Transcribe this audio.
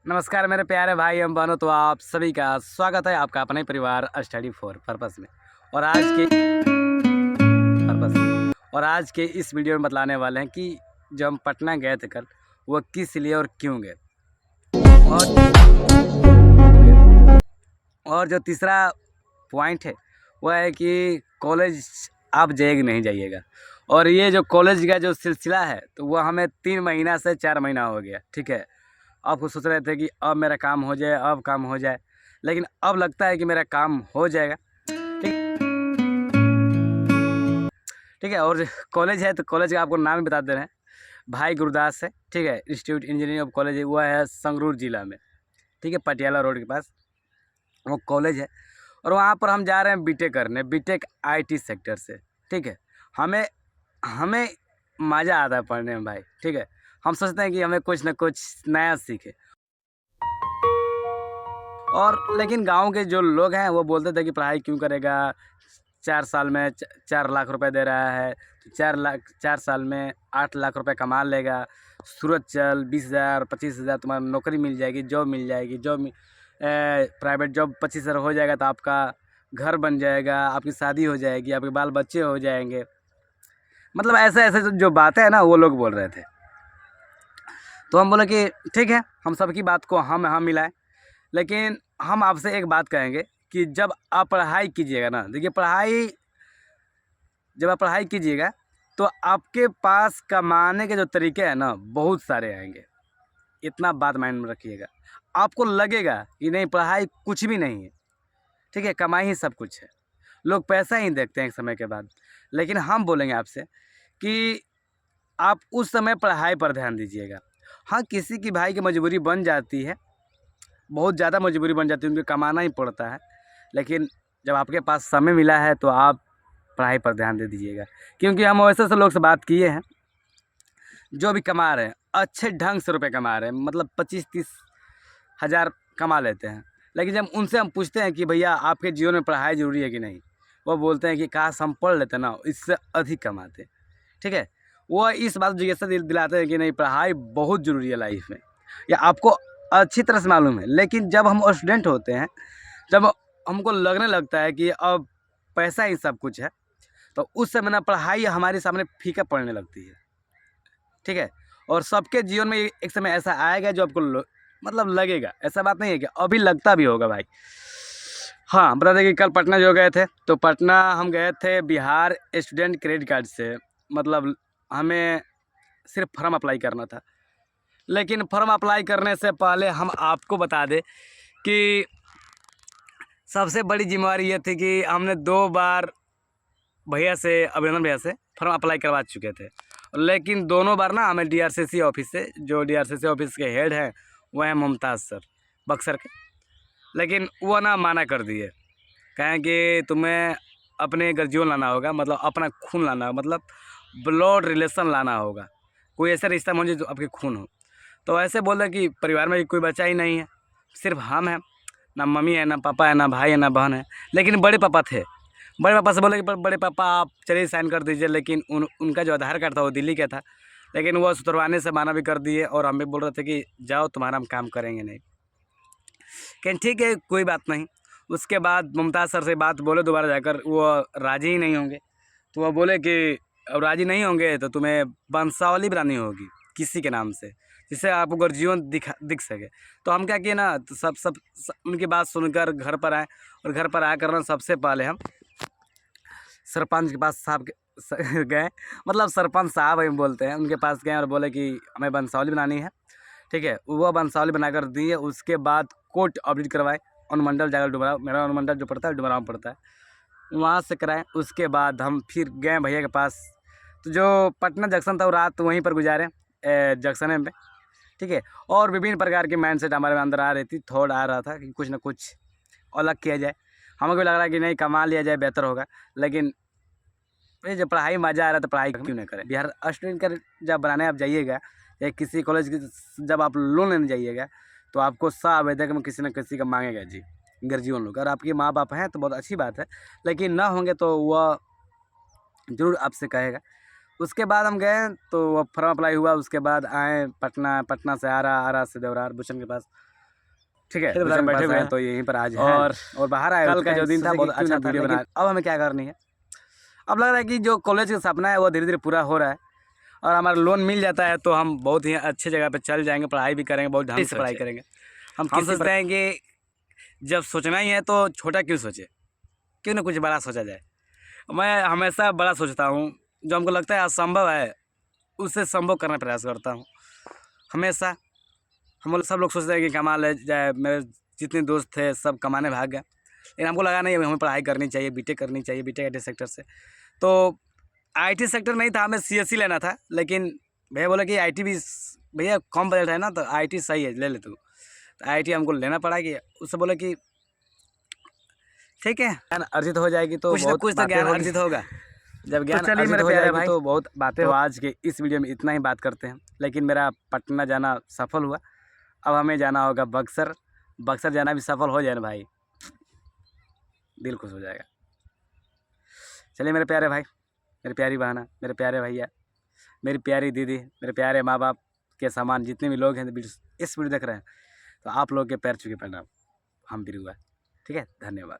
नमस्कार मेरे प्यारे भाई एवं बहनों, तो आप सभी का स्वागत है आपका अपने परिवार स्टडी फॉर पर्पस में। और आज के आज के इस वीडियो में बतलाने वाले हैं कि जो हम पटना गए थे कल, वो किस लिए और क्यों गए। और जो तीसरा पॉइंट है वो है कि कॉलेज आप जाइएगा नहीं जाइएगा। और ये जो कॉलेज का जो सिलसिला है तो वो हमें 3 महीना से 4 महीना हो गया। ठीक है, आपको सोच रहे थे कि अब मेरा काम हो जाए, अब काम हो जाए, लेकिन अब लगता है कि मेरा काम हो जाएगा। ठीक है। और कॉलेज है तो कॉलेज का आपको नाम ही बता दे रहे हैं, भाई गुरदास है। ठीक है, इंस्टीट्यूट इंजीनियरिंग ऑफ कॉलेज है, वो है संगरूर जिला में। ठीक है, पटियाला रोड के पास वो कॉलेज है। और वहाँ पर हम जा रहे हैं बीटेक करने, बीटेक आईटी सेक्टर से। ठीक है, हमें हमें मज़ा आता है पढ़ने में भाई। ठीक है, हम सोचते हैं कि हमें कुछ ना कुछ नया सीखे। और लेकिन गांव के जो लोग हैं वो बोलते थे कि पढ़ाई क्यों करेगा, 4 साल में 4 लाख रुपए दे रहा है, तो 4 साल में 8 लाख रुपए कमा लेगा। सूरत चल, 20,000 25,000 तुम्हारा नौकरी मिल जाएगी, जॉब मिल जाएगी, प्राइवेट जॉब 25,000 हो जाएगा तो आपका घर बन जाएगा, आपकी शादी हो जाएगी, आपके बाल बच्चे हो जाएंगे। मतलब ऐसे ऐसे जो बातें हैं ना वो लोग बोल रहे थे। तो हम बोले कि ठीक है, हम सबकी बात को हम मिलाएं, लेकिन हम आपसे एक बात कहेंगे कि जब आप पढ़ाई कीजिएगा ना, देखिए जब आप पढ़ाई कीजिएगा तो आपके पास कमाने के जो तरीके हैं ना बहुत सारे आएंगे। इतना बात माइंड में रखिएगा। आपको लगेगा कि नहीं, पढ़ाई कुछ भी नहीं है। ठीक है, कमाई ही सब कुछ है। लोग पैसा ही देखते हैं एक समय के बाद। लेकिन हम बोलेंगे आपसे कि आप उस समय पढ़ाई पर ध्यान दीजिएगा। हाँ, किसी की भाई की मजबूरी बन जाती है, बहुत ज़्यादा मजबूरी बन जाती है, उनको कमाना ही पड़ता है। लेकिन जब आपके पास समय मिला है तो आप पढ़ाई पर ध्यान दे दीजिएगा। क्योंकि हम वैसे से लोग से बात किए हैं जो भी कमा रहे हैं, अच्छे ढंग से रुपए कमा रहे हैं, मतलब 25-30 हज़ार कमा लेते हैं। लेकिन जब उनसे हम पूछते हैं कि भैया आपके जीवन में पढ़ाई ज़रूरी है कि नहीं, वो बोलते हैं कि काश हम पढ़ लेते ना, इससे अधिक कमाते। ठीक है, वो इस बात जिज्ञासा दिलाते हैं कि नहीं, पढ़ाई बहुत ज़रूरी है लाइफ में, या आपको अच्छी तरह से मालूम है। लेकिन जब हम स्टूडेंट होते हैं, जब हमको लगने लगता है कि अब पैसा ही सब कुछ है, तो उस समय ना पढ़ाई हमारे सामने फीका पड़ने लगती है। ठीक है, और सबके जीवन में एक समय ऐसा आएगा जो आपको मतलब लगेगा, ऐसा बात नहीं है कि अभी लगता भी होगा भाई। हाँ, बता दें कि कल पटना जो गए थे, तो पटना हम गए थे बिहार स्टूडेंट क्रेडिट कार्ड से। मतलब हमें सिर्फ फॉर्म अप्लाई करना था। लेकिन फॉर्म अप्लाई करने से पहले हम आपको बता दें कि सबसे बड़ी जिम्मेवारी ये थी कि हमने 2 बार अभिनंदन भैया से फॉर्म अप्लाई करवा चुके थे। लेकिन दोनों बार ना हमें डीआरसीसी ऑफिस से, जो डीआरसीसी ऑफिस के हेड हैं वो हैं मुमताज़ सर, बक्सर के। लेकिन वो ना माना कर दिए, कहें कि तुम्हें अपने गर्जियों लाना होगा, मतलब अपना खून लाना होगा, मतलब ब्लड रिलेशन लाना होगा, कोई ऐसा रिश्ता मुझे जो आपके खून हो। तो ऐसे बोले कि परिवार में कोई बच्चा ही नहीं है, सिर्फ हम हैं, ना मम्मी है, ना पापा है, ना भाई है, ना बहन है। लेकिन बड़े पापा थे, बड़े पापा से बोले कि बड़े पापा आप चलिए साइन कर दीजिए। लेकिन उनका जो आधार कार्ड था वो दिल्ली का था, लेकिन वो सुधरवाने से माना भी कर दिए। और हम भी बोल रहे थे कि जाओ, तुम्हारा हम काम करेंगे नहीं। कहें ठीक है, कोई बात नहीं। उसके बाद मुमताज़ सर से बात बोले दोबारा जाकर, वो राज़ी ही नहीं होंगे। तो वो बोले कि अब राज़ी नहीं होंगे तो तुम्हें वंशावली बनानी होगी किसी के नाम से, जिससे आपको गर्जीवन दिख सके। तो हम क्या किए ना, तो उनकी बात सुनकर घर पर आए। और घर पर आकर ना सबसे पहले हम सरपंच के पास साहब गए, मतलब सरपंच साहब हम बोलते हैं, उनके पास गए और बोले कि हमें वंशावली बनानी है। ठीक है, वो वंशावली बनाकर दिए। उसके बाद कोर्ट अपडेट करवाए, अनुमंडल जाकर डुमराव, मेरा अनुमंडल जो पड़ता है डुमराव में पड़ता है, वहाँ से कराएं। उसके बाद हम फिर गए भैया के पास। तो जो पटना जंक्शन था वो रात वहीं पर गुजारे, जंक्शन में। ठीक है, और विभिन्न प्रकार की माइंड सेट हमारे अंदर आ रही थी, थॉट आ रहा था कि कुछ ना कुछ अलग किया जाए। हमें भी लग रहा है कि नहीं, कमा लिया जाए बेहतर होगा। लेकिन ये जब पढ़ाई मज़ा आ रहा है तो पढ़ाई क्यों नहीं करें। बिहार स्टूडेंट का जब बनाने आप जाइएगा, या किसी कॉलेज की जब आप लोन लेने जाइएगा, तो आपको आवेदक में किसी न किसी का मांगेगा जी, गर्जियन लोग। अगर आपके माँ बाप हैं तो बहुत अच्छी बात है, लेकिन ना होंगे तो वह ज़रूर आपसे कहेगा। उसके बाद हम गए तो वह फॉर्म अप्लाई हुआ। उसके बाद आए पटना, पटना से आरा, आरा से देवरार भूषण के पास। ठीक है, खेत दूसरे में बैठे पास हुए आए हैं तो यहीं पर आज हैं। और बाहर आए, कल का जो दिन था बहुत अच्छा था, वीडियो लेकिन बना। अब हमें क्या करनी है, अब लग रहा है कि जो कॉलेज का सपना है वो धीरे धीरे पूरा हो रहा है और हमारा लोन मिल जाता है तो हम बहुत ही अच्छे जगह पे चल जाएंगे, पढ़ाई भी करेंगे, बहुत ढंग से पढ़ाई करेंगे। हम सोचते हैं कि जब सोचना ही है तो छोटा क्यों सोचे, क्यों ना कुछ बड़ा सोचा जाए। मैं हमेशा बड़ा सोचता हूँ, जो हमको लगता है असंभव है उससे संभव करने का प्रयास करता हूँ हमेशा। हम सब लोग सोचते हैं कि कमा ले जाए, मेरे जितने दोस्त थे सब कमाने भाग गए, लेकिन हमको लगा नहीं हमें पढ़ाई करनी चाहिए, बीटेक करनी चाहिए, बीटेक आईटी सेक्टर से। तो आईटी सेक्टर नहीं था, हमें सीएससी लेना था, लेकिन भैया बोला कि आईटी भी भैया कम बजट है ना तो आईटी सही है, ले ले तू। तो आईटी हमको लेना पड़ा कि उससे बोला कि ठीक है ज्ञान अर्जित हो जाएगी तो कुछ ना कुछ तो ज्ञान अर्जित होगा। जब ज्ञान अर्जित हो जाएगी तो बहुत बातें। तो आज के इस वीडियो में इतना ही बात करते हैं, लेकिन मेरा पटना जाना सफल हुआ। अब हमें जाना होगा बक्सर। बक्सर जाना भी सफल हो जाए ना भाई, दिल खुश हो जाएगा। चलिए मेरे प्यारे भाई, मेरी प्यारी बहना, मेरे प्यारे भैया, मेरी प्यारी दीदी, मेरे प्यारे माँ बाप के समान जितने भी लोग हैं इस वीडियो देख रहे हैं, तो आप लोग के पैर छू के प्रणाम। हम भी हुआ। ठीक है, धन्यवाद।